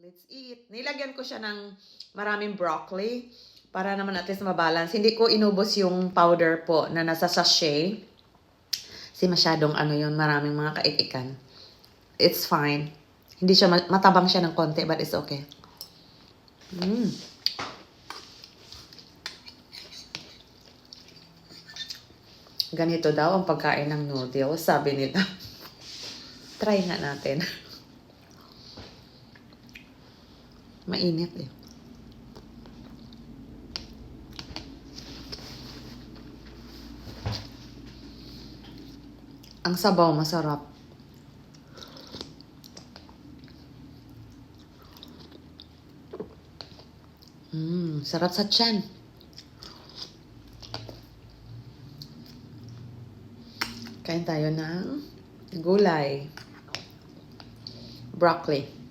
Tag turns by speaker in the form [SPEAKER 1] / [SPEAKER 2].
[SPEAKER 1] Let's eat. Nilagyan ko siya ng maraming broccoli para naman at least mabalance. Hindi ko inubos yung powder po na nasa sachet. Kasi masyadong maraming mga kaikikan. It's fine. Hindi siya, matabang siya ng konti, but it's okay. Ganito daw ang pagkain ng noodles, sabi nila. Try nga natin. Mainit eh. Ang sabaw, masarap. Sarap sa tiyan. Kain tayo ng gulay. Broccoli.